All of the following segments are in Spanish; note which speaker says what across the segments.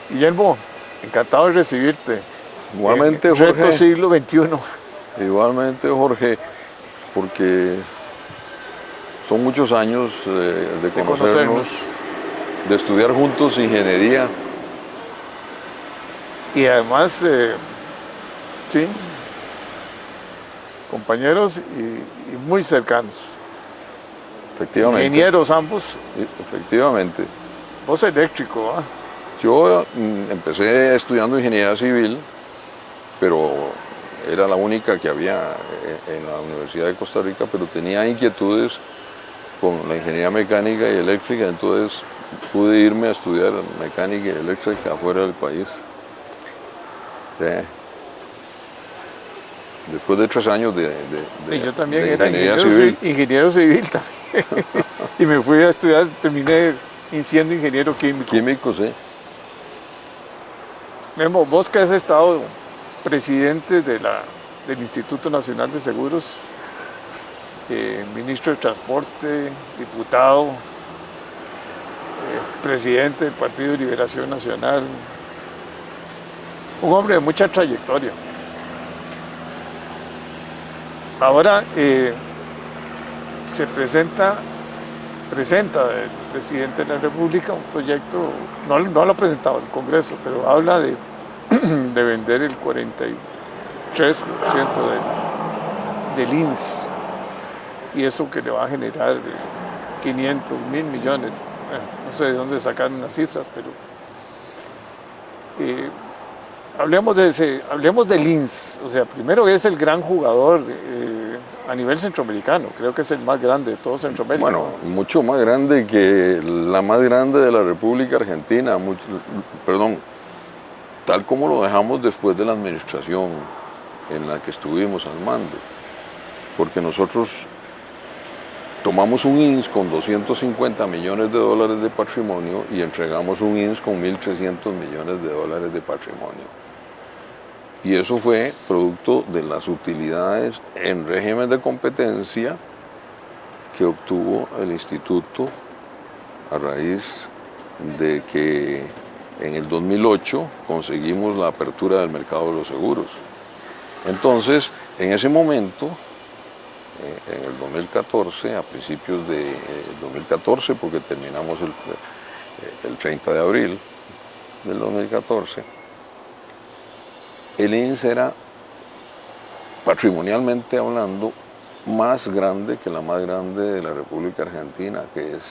Speaker 1: Guillermo, encantado de recibirte.
Speaker 2: Igualmente,
Speaker 1: Reto
Speaker 2: Jorge.
Speaker 1: siglo XXI.
Speaker 2: Igualmente, Jorge, porque son muchos años de
Speaker 1: De
Speaker 2: conocernos,
Speaker 1: conocernos.
Speaker 2: de estudiar juntos ingeniería.
Speaker 1: Y además, sí, compañeros y muy cercanos.
Speaker 2: Efectivamente.
Speaker 1: Ingenieros ambos.
Speaker 2: Efectivamente.
Speaker 1: Vos eléctrico, ¿ah?
Speaker 2: Yo empecé estudiando ingeniería civil, pero era la única que había en la Universidad de Costa Rica, pero tenía inquietudes con la ingeniería mecánica y eléctrica, entonces pude irme a estudiar mecánica y eléctrica afuera del país. Sí. Después de 3 años
Speaker 1: Y yo también
Speaker 2: de
Speaker 1: era
Speaker 2: ingeniería civil.
Speaker 1: ingeniero civil también. Y me fui a estudiar, terminé siendo ingeniero químico.
Speaker 2: Químico, sí.
Speaker 1: Memo, vos que has estado presidente del Instituto Nacional de Seguros, ministro de Transporte, diputado, presidente del Partido de Liberación Nacional, un hombre de mucha trayectoria. Ahora se presenta el presidente de la República un proyecto, no lo ha presentado el Congreso, pero habla de vender el 43% del INS, y eso que le va a generar 500 mil millones. No sé de dónde sacaron las cifras, pero hablemos del INS. O sea, primero es el gran jugador a nivel centroamericano, creo que es el más grande de todo Centroamérica.
Speaker 2: Bueno, mucho más grande que la más grande de la República Argentina, tal como lo dejamos después de la administración en la que estuvimos al mando, porque nosotros tomamos un INS con 250 millones de dólares de patrimonio y entregamos un INS con 1.300 millones de dólares de patrimonio. Y eso fue producto de las utilidades en régimen de competencia que obtuvo el instituto a raíz de que en el 2008 conseguimos la apertura del mercado de los seguros. Entonces, en ese momento, en el 2014, a principios de 2014, porque terminamos el 30 de abril del 2014, el INS era, patrimonialmente hablando, más grande que la más grande de la República Argentina, que es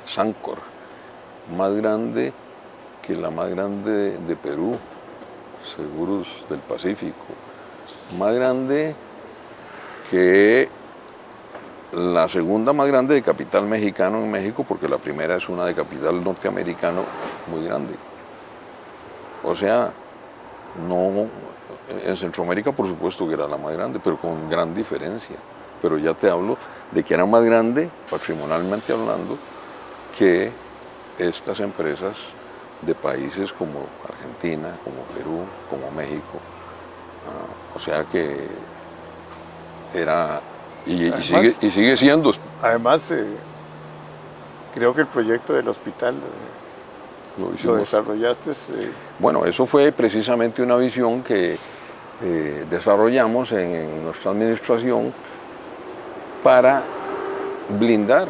Speaker 2: Sancor, más grande que la más grande de Perú, Seguros del Pacífico, más grande que la segunda más grande de capital mexicano en México, porque la primera es una de capital norteamericano muy grande. O sea, no, en Centroamérica por supuesto que era la más grande, pero con gran diferencia. Pero ya te hablo de que era más grande, patrimonialmente hablando, que estas empresas de países como Argentina, como Perú, como México. O sea que era, y sigue siendo.
Speaker 1: Además, creo que el proyecto del hospital lo desarrollaste.
Speaker 2: Bueno, eso fue precisamente una visión que desarrollamos en nuestra administración para blindar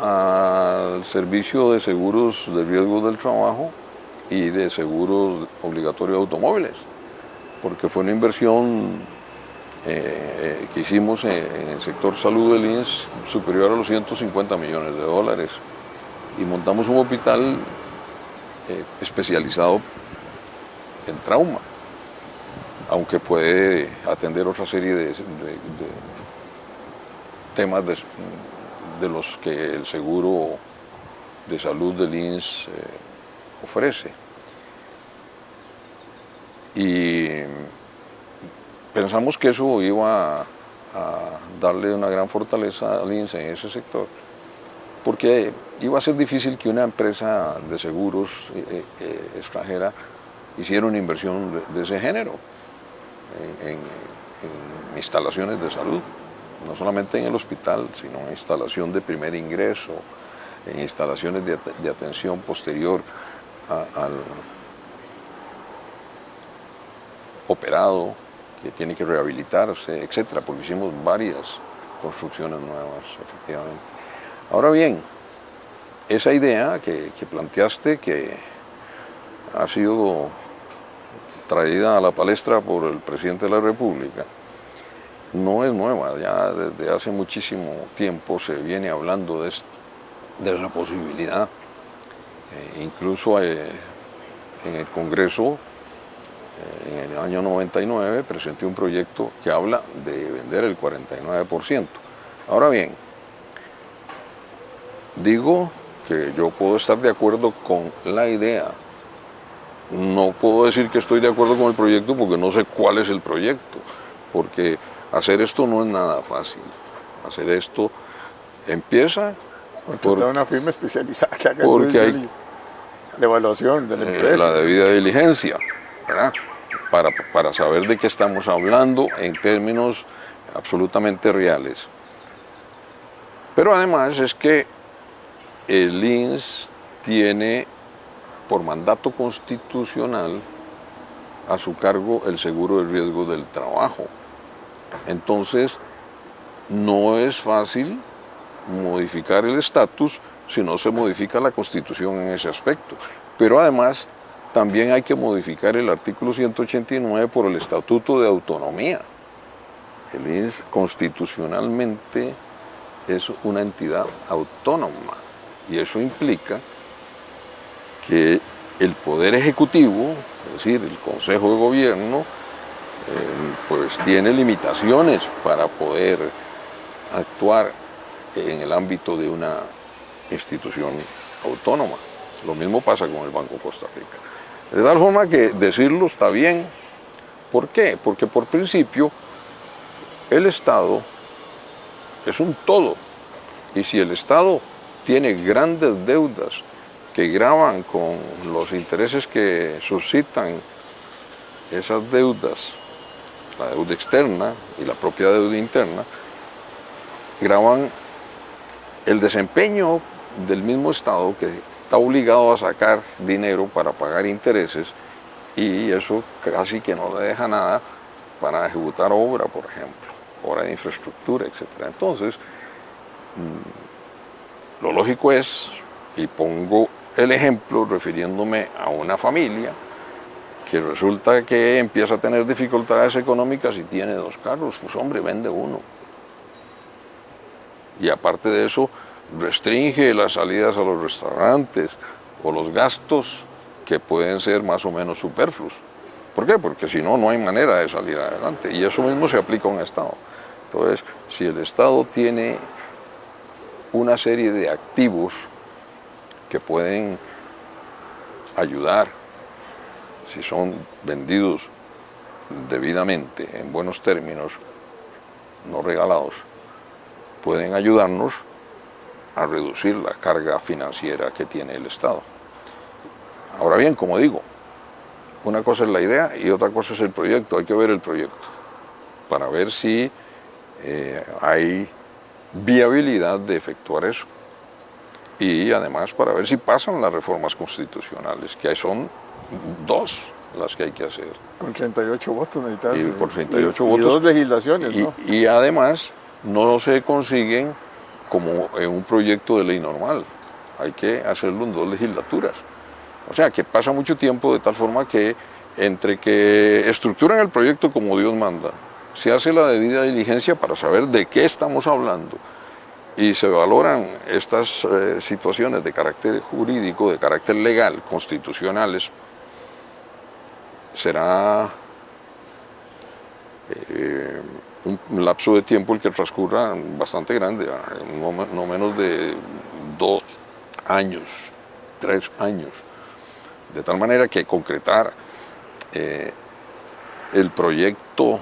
Speaker 2: al servicio de seguros de riesgo del trabajo y de seguros obligatorios de automóviles, porque fue una inversión que hicimos en el sector salud del INS superior a los 150 millones de dólares y montamos un hospital especializado en trauma, aunque puede atender otra serie de temas de los que el seguro de salud del INS ofrece. Y pensamos que eso iba a darle una gran fortaleza al INS en ese sector, porque iba a ser difícil que una empresa de seguros extranjera hiciera una inversión de ese género en instalaciones de salud, no solamente en el hospital, sino en instalación de primer ingreso, en instalaciones de atención posterior al operado, que tiene que rehabilitarse, etcétera, porque hicimos varias construcciones nuevas, efectivamente. Ahora bien, esa idea que planteaste, que ha sido traída a la palestra por el presidente de la República, no es nueva, ya desde hace muchísimo tiempo se viene hablando de esa posibilidad. Incluso en el Congreso, en el año 99, presenté un proyecto que habla de vender el 49%. Ahora bien, digo que yo puedo estar de acuerdo con la idea. No puedo decir que estoy de acuerdo con el proyecto porque no sé cuál es el proyecto, porque hacer esto no es nada fácil. Hacer esto empieza
Speaker 1: Contratar una firma especializada que haga
Speaker 2: porque hay
Speaker 1: la evaluación de la empresa.
Speaker 2: La debida diligencia, ¿verdad? Para saber de qué estamos hablando en términos absolutamente reales. Pero además es que el INS tiene por mandato constitucional a su cargo el seguro de riesgo del trabajo. Entonces, no es fácil modificar el estatus si no se modifica la Constitución en ese aspecto. Pero además, también hay que modificar el artículo 189 por el Estatuto de Autonomía. El INS constitucionalmente es una entidad autónoma y eso implica que el Poder Ejecutivo, es decir, el Consejo de Gobierno, pues tiene limitaciones para poder actuar en el ámbito de una institución autónoma. Lo mismo pasa con el Banco Costa Rica. De tal forma que decirlo está bien. ¿Por qué? Porque por principio el Estado es un todo. Y si el Estado tiene grandes deudas que gravan con los intereses que suscitan esas deudas, la deuda externa y la propia deuda interna, gravan el desempeño del mismo Estado que está obligado a sacar dinero para pagar intereses y eso casi que no le deja nada para ejecutar obra, por ejemplo, obra de infraestructura, etc. Entonces, lo lógico es, y pongo el ejemplo refiriéndome a una familia que resulta que empieza a tener dificultades económicas y tiene 2 carros, pues hombre, vende uno. Y aparte de eso, restringe las salidas a los restaurantes o los gastos que pueden ser más o menos superfluos. ¿Por qué? Porque si no, no hay manera de salir adelante. Y eso mismo se aplica a un Estado. Entonces, si el Estado tiene una serie de activos que pueden ayudar, si son vendidos debidamente, en buenos términos, no regalados, pueden ayudarnos a reducir la carga financiera que tiene el Estado. Ahora bien, como digo, una cosa es la idea y otra cosa es el proyecto. Hay que ver el proyecto para ver si hay viabilidad de efectuar eso. Y además para ver si pasan las reformas constitucionales, que son 2 las que hay que hacer.
Speaker 1: Con 38 votos necesitas.
Speaker 2: Y por 38 votos.
Speaker 1: Y 2 legislaciones, ¿no?
Speaker 2: Y además no se consiguen como en un proyecto de ley normal. Hay que hacerlo en 2 legislaturas. O sea, que pasa mucho tiempo de tal forma que entre que estructuran el proyecto como Dios manda, se hace la debida diligencia para saber de qué estamos hablando y se valoran estas situaciones de carácter jurídico, de carácter legal, constitucionales, será un lapso de tiempo el que transcurra bastante grande, no menos de 2 años, 3 años. De tal manera que concretar el proyecto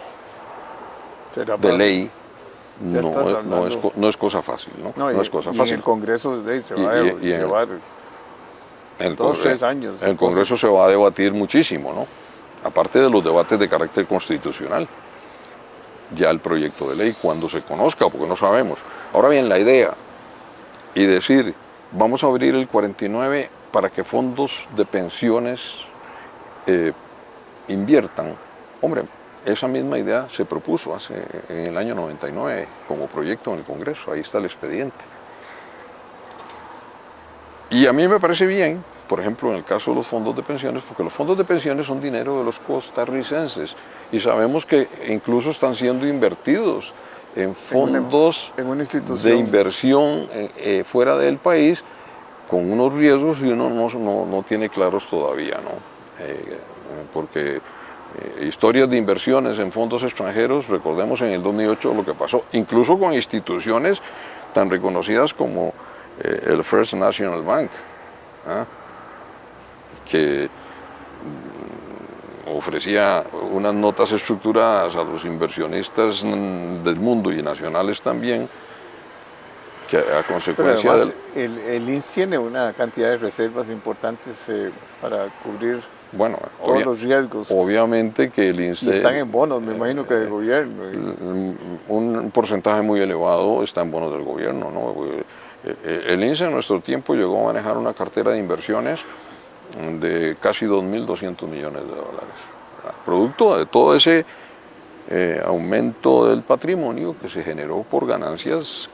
Speaker 2: de ley no es cosa fácil, ¿no? No es cosa fácil.
Speaker 1: Y en el Congreso se va a llevar 2, 3 años.
Speaker 2: En el Congreso se va a debatir muchísimo, ¿no? Aparte de los debates de carácter constitucional. Ya el proyecto de ley, cuando se conozca, porque no sabemos. Ahora bien, la idea y decir, vamos a abrir el 49 para que fondos de pensiones inviertan. Hombre, esa misma idea se propuso en el año 99 como proyecto en el Congreso, ahí está el expediente. Y a mí me parece bien, por ejemplo, en el caso de los fondos de pensiones, porque los fondos de pensiones son dinero de los costarricenses y sabemos que incluso están siendo invertidos en fondos
Speaker 1: en una institución
Speaker 2: de inversión fuera del país con unos riesgos y uno no tiene claros todavía, ¿no? Porque historias de inversiones en fondos extranjeros, recordemos en el 2008 lo que pasó, incluso con instituciones tan reconocidas como el First National Bank, ¿ah? Que ofrecía unas notas estructuradas a los inversionistas del mundo y nacionales también, que a consecuencia
Speaker 1: pero además, el INS tiene una cantidad de reservas importantes para cubrir todos los riesgos.
Speaker 2: Obviamente que el INS...
Speaker 1: Y están en bonos, me imagino que del gobierno.
Speaker 2: Un porcentaje muy elevado está en bonos del gobierno, ¿no? El INS en nuestro tiempo llegó a manejar una cartera de inversiones de casi 2.200 millones de dólares. Producto de todo ese aumento del patrimonio que se generó por ganancias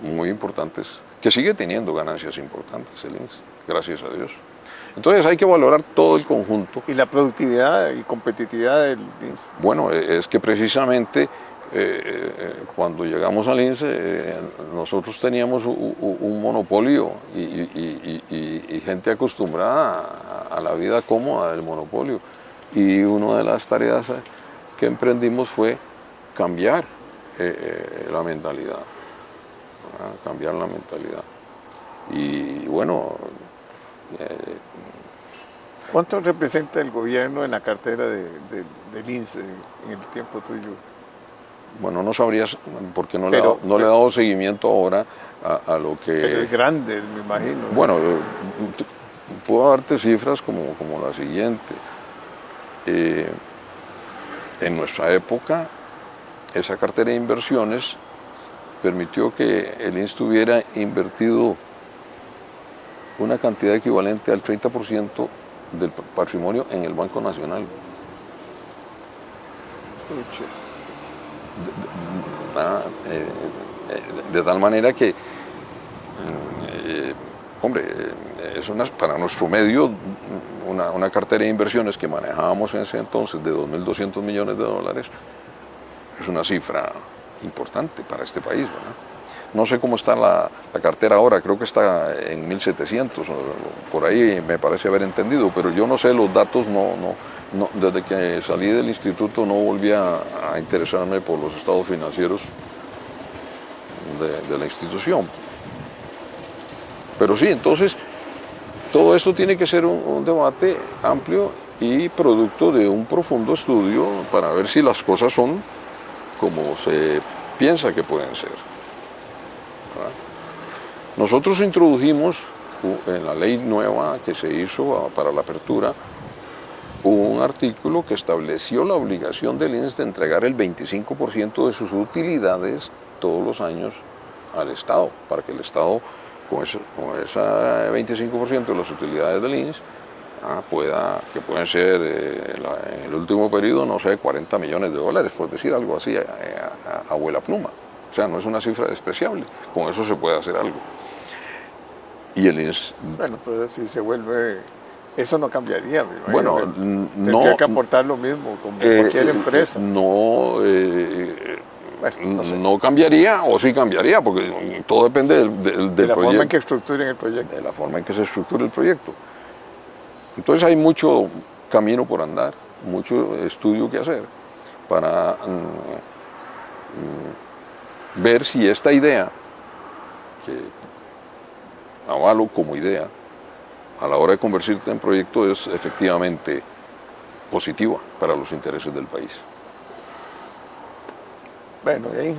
Speaker 2: muy importantes, que sigue teniendo ganancias importantes el INS, gracias a Dios. Entonces hay que valorar todo el conjunto.
Speaker 1: ¿Y la productividad y competitividad del INS?
Speaker 2: Bueno, es que precisamente cuando llegamos al INSE, nosotros teníamos un monopolio y gente acostumbrada a la vida cómoda del monopolio. Y una de las tareas que emprendimos fue cambiar la mentalidad. Cambiar la mentalidad. Y bueno...
Speaker 1: ¿Cuánto representa el gobierno en la cartera del INSE en el tiempo tuyo?
Speaker 2: Bueno, no sabrías, porque no le he dado seguimiento ahora a lo que...
Speaker 1: Pero es grande, me imagino.
Speaker 2: Bueno, puedo darte cifras como la siguiente. En nuestra época, esa cartera de inversiones permitió que el INS tuviera invertido una cantidad equivalente al 30% del patrimonio en el Banco Nacional. De tal manera que, hombre, para nuestro medio, una cartera de inversiones que manejábamos en ese entonces de 2.200 millones de dólares, es una cifra importante para este país, ¿verdad? No sé cómo está la cartera ahora, creo que está en 1.700, por ahí me parece haber entendido, pero yo no sé los datos, desde que salí del instituto no volví a interesarme por los estados financieros de la institución. Pero sí, entonces, todo esto tiene que ser un debate amplio y producto de un profundo estudio para ver si las cosas son como se piensa que pueden ser. Nosotros introdujimos en la ley nueva que se hizo para la apertura un artículo que estableció la obligación del INS de entregar el 25% de sus utilidades todos los años al Estado, para que el Estado con ese 25% de las utilidades del INS que pueden ser en el último periodo, no sé, 40 millones de dólares, por decir algo así, a abuela pluma. O sea, no es una cifra despreciable, con eso se puede hacer algo. Y el INS...
Speaker 1: Bueno, pero si se vuelve... Eso no cambiaría,
Speaker 2: bueno,
Speaker 1: tendría que aportar lo mismo, como cualquier empresa.
Speaker 2: No cambiaría, o sí cambiaría, porque todo depende del proyecto.
Speaker 1: De la forma en que estructuren el proyecto.
Speaker 2: De la forma en que se estructure el proyecto. Entonces hay mucho camino por andar, mucho estudio que hacer para ver si esta idea, que avalo como idea, a la hora de convertirse en proyecto es efectivamente positiva para los intereses del país.
Speaker 1: Bueno, ahí,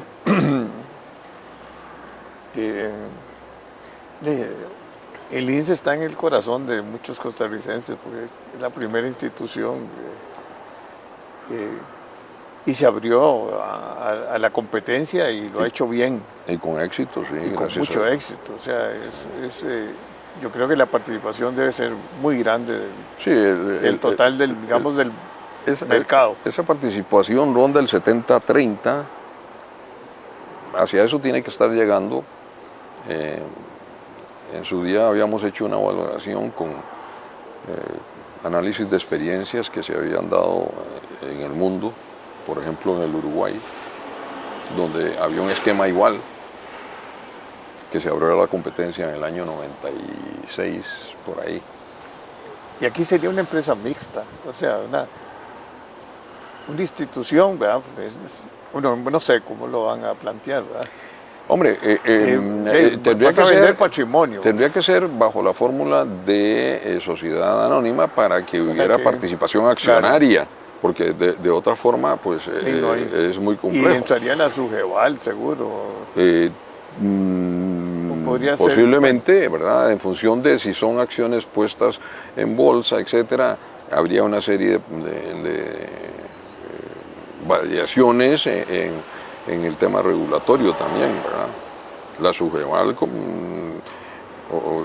Speaker 1: el INSE está en el corazón de muchos costarricenses, porque es la primera institución y se abrió a la competencia y lo ha hecho bien.
Speaker 2: Y con éxito, sí.
Speaker 1: Y con mucho éxito. O sea, yo creo que la participación debe ser muy grande
Speaker 2: Sí,
Speaker 1: del total del, digamos, del mercado.
Speaker 2: esa participación ronda el 70-30, hacia eso tiene que estar llegando. En su día habíamos hecho una valoración con análisis de experiencias que se habían dado en el mundo, por ejemplo en el Uruguay, donde había un esquema igual, que se abrió la competencia en el año 96, por ahí.
Speaker 1: Y aquí sería una empresa mixta, o sea, una institución, ¿verdad? Uno no sé cómo lo van a plantear, ¿verdad?
Speaker 2: Hombre, tendría
Speaker 1: vas a vender patrimonio.
Speaker 2: Tendría que ser bajo la fórmula de sociedad anónima para que hubiera participación accionaria, claro, porque de otra forma pues es muy complejo.
Speaker 1: Y entrarían a Sugeval, seguro.
Speaker 2: Podría posiblemente, ser, ¿verdad? En función de si son acciones puestas en bolsa, etcétera, habría una serie de variaciones en el tema regulatorio también, ¿verdad? La Sugeval,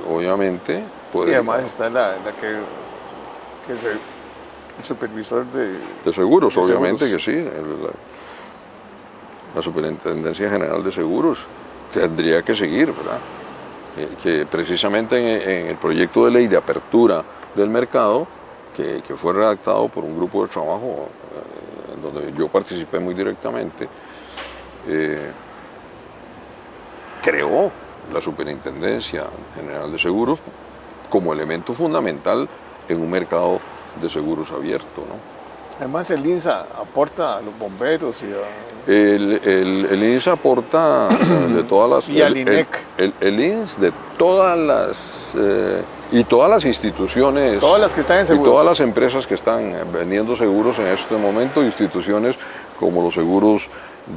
Speaker 2: obviamente, puede...
Speaker 1: Y además está la que el supervisor de
Speaker 2: seguros,
Speaker 1: de
Speaker 2: obviamente
Speaker 1: seguros.
Speaker 2: Que sí, la Superintendencia General de Seguros tendría que seguir, ¿verdad? Que precisamente en el proyecto de ley de apertura del mercado, que fue redactado por un grupo de trabajo donde yo participé muy directamente, creó la Superintendencia General de Seguros como elemento fundamental en un mercado de seguros abierto, ¿no?
Speaker 1: Además el INSA aporta a los bomberos y a...
Speaker 2: El INS aporta de todas las...
Speaker 1: Y al INEC.
Speaker 2: El INS de todas las... y todas las instituciones...
Speaker 1: Todas las que están en seguros.
Speaker 2: Y todas las empresas que están vendiendo seguros en este momento, instituciones como los seguros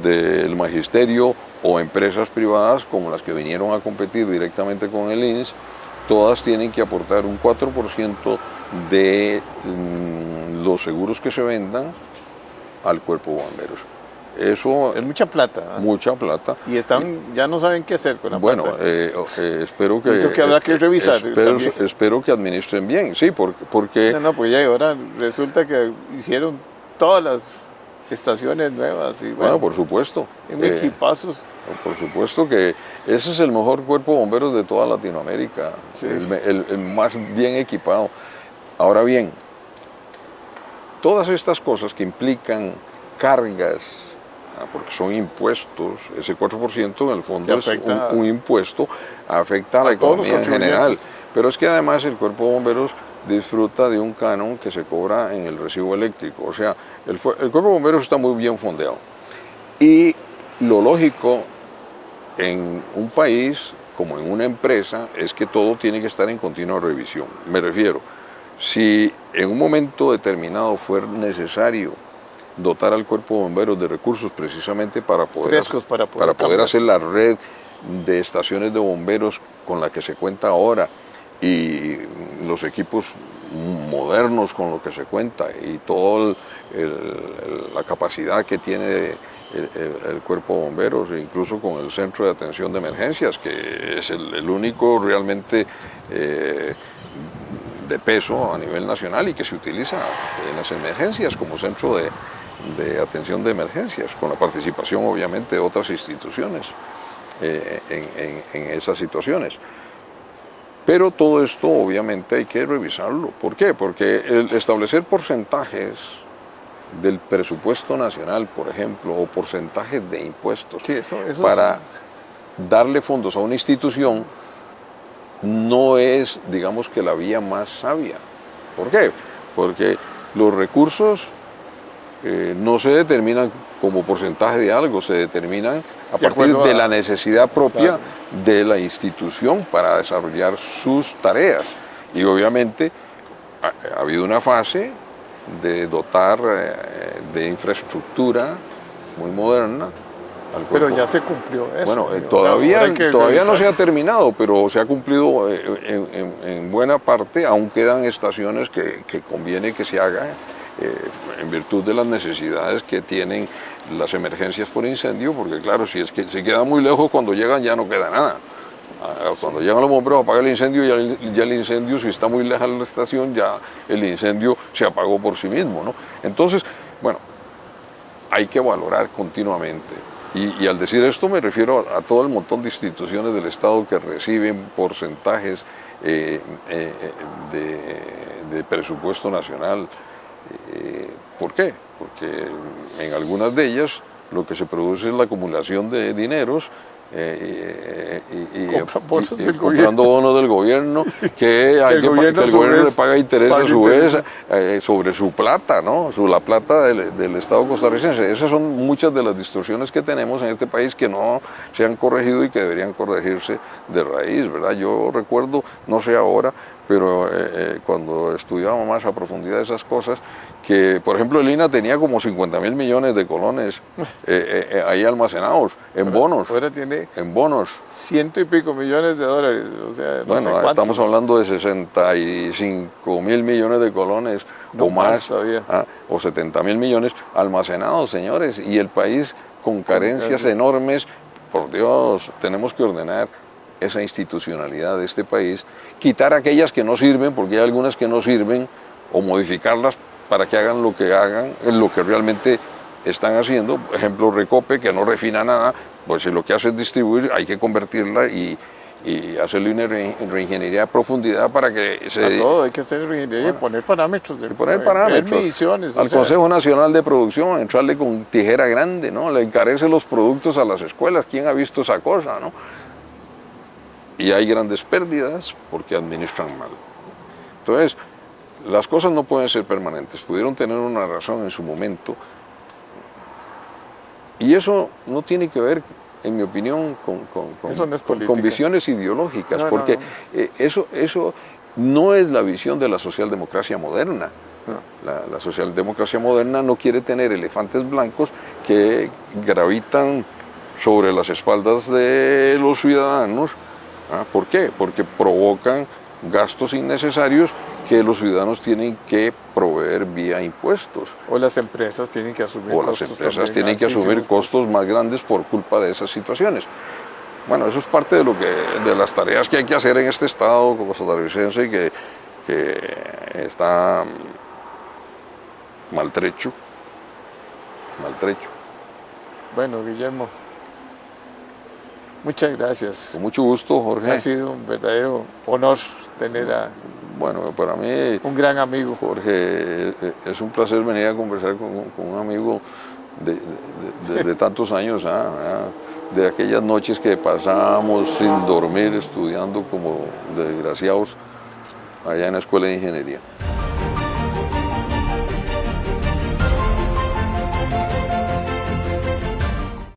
Speaker 2: del magisterio o empresas privadas como las que vinieron a competir directamente con el INS, todas tienen que aportar un 4% de los seguros que se vendan al cuerpo de bomberos. Eso
Speaker 1: es mucha plata.
Speaker 2: Mucha plata.
Speaker 1: Y ya no saben qué hacer con la plata.
Speaker 2: Bueno, espero que...
Speaker 1: Creo que habrá que revisar.
Speaker 2: Espero que administren bien, sí, porque...
Speaker 1: No, pues ya ahora resulta que hicieron todas las estaciones nuevas. Y
Speaker 2: bueno, por supuesto.
Speaker 1: En equipazos.
Speaker 2: Por supuesto que ese es el mejor cuerpo de bomberos de toda Latinoamérica,
Speaker 1: sí.
Speaker 2: el más bien equipado. Ahora bien, todas estas cosas que implican cargas, porque son impuestos, ese 4% en el fondo es un impuesto, afecta a la economía en general. Pero es que además el cuerpo de bomberos disfruta de un canon que se cobra en el recibo eléctrico. O sea, el cuerpo de bomberos está muy bien fondeado. Y lo lógico en un país, como en una empresa, es que todo tiene que estar en continua revisión. Me refiero, si en un momento determinado fuera necesario dotar al cuerpo de bomberos de recursos precisamente para poder hacer la red de estaciones de bomberos con la que se cuenta ahora y los equipos modernos con los que se cuenta y toda la capacidad que tiene el cuerpo de bomberos, e incluso con el centro de atención de emergencias, que es el único realmente de peso a nivel nacional y que se utiliza en las emergencias como centro de atención de emergencias, con la participación obviamente de otras instituciones en esas situaciones. Pero todo esto obviamente hay que revisarlo. ¿Por qué? Porque el establecer porcentajes del presupuesto nacional, por ejemplo, o porcentajes de impuestos para darle fondos a una institución no es, digamos, que la vía más sabia. ¿Por qué? Porque los recursos no se determinan como porcentaje de algo, se determinan a partir de la necesidad propia de la institución para desarrollar sus tareas. Y obviamente ha habido una fase de dotar de infraestructura muy moderna.
Speaker 1: Pero ya se cumplió eso.
Speaker 2: Bueno, todavía no se ha terminado, pero se ha cumplido en buena parte, aún quedan estaciones que conviene que se hagan en virtud de las necesidades que tienen las emergencias por incendio, porque claro, si es que se queda muy lejos, cuando llegan ya no queda nada. Cuando llegan los bomberos apaga el incendio, ya el incendio, si está muy lejos de la estación, ya el incendio se apagó por sí mismo, ¿no? Entonces, bueno, hay que valorar continuamente. Y al decir esto me refiero a todo el montón de instituciones del Estado que reciben porcentajes de presupuesto nacional. ¿Por qué? Porque en algunas de ellas lo que se produce es la acumulación de dineros comprando bonos del gobierno que el gobierno le paga interés a su vez sobre su plata, ¿no? La plata del Estado costarricense. Esas son muchas de las distorsiones que tenemos en este país que no se han corregido y que deberían corregirse de raíz, ¿verdad? Yo recuerdo, no sé ahora, pero cuando estudiábamos más a profundidad esas cosas, que por ejemplo el INA tenía como 50.000 millones de colones ahí almacenados en bonos.
Speaker 1: Ahora tiene
Speaker 2: en bonos.
Speaker 1: 100 y pico millones de dólares. O sea, no
Speaker 2: bueno,
Speaker 1: sé
Speaker 2: estamos hablando de 65.000 millones de colones
Speaker 1: no
Speaker 2: o más
Speaker 1: todavía.
Speaker 2: O 70.000 millones almacenados, señores, y el país con carencias enormes. Por Dios, tenemos que ordenar esa institucionalidad de este país, quitar aquellas que no sirven, porque hay algunas que no sirven, o modificarlas para que hagan lo que realmente están haciendo. Por ejemplo, Recope, que no refina nada, pues si lo que hace es distribuir, hay que convertirla y hacerle una reingeniería a profundidad para que se...
Speaker 1: A todo hay que hacer reingeniería y poner parámetros.
Speaker 2: Mediciones. Al Consejo Nacional de Producción, entrarle con tijera grande, ¿no? Le encarece los productos a las escuelas. ¿Quién ha visto esa cosa, no? Y hay grandes pérdidas porque administran mal. Entonces, las cosas no pueden ser permanentes, pudieron tener una razón en su momento, y eso no tiene que ver, en mi opinión, con visiones ideológicas, porque eso no es la visión de la socialdemocracia moderna. La socialdemocracia moderna no quiere tener elefantes blancos que gravitan sobre las espaldas de los ciudadanos. ¿Por qué? Porque provocan gastos innecesarios que los ciudadanos tienen que proveer vía impuestos.
Speaker 1: O las empresas tienen que asumir costos.
Speaker 2: O las empresas tienen que asumir costos más grandes por culpa de esas situaciones. Bueno, eso es parte de las tareas que hay que hacer en este Estado costarricense que está maltrecho.
Speaker 1: Bueno, Guillermo, muchas gracias.
Speaker 2: Con mucho gusto, Jorge.
Speaker 1: Ha sido un verdadero honor tener a...
Speaker 2: Bueno, para mí...
Speaker 1: un gran amigo.
Speaker 2: Jorge, es un placer venir a conversar con un amigo de tantos años, de aquellas noches que pasábamos sin dormir, estudiando como desgraciados allá en la Escuela de Ingeniería.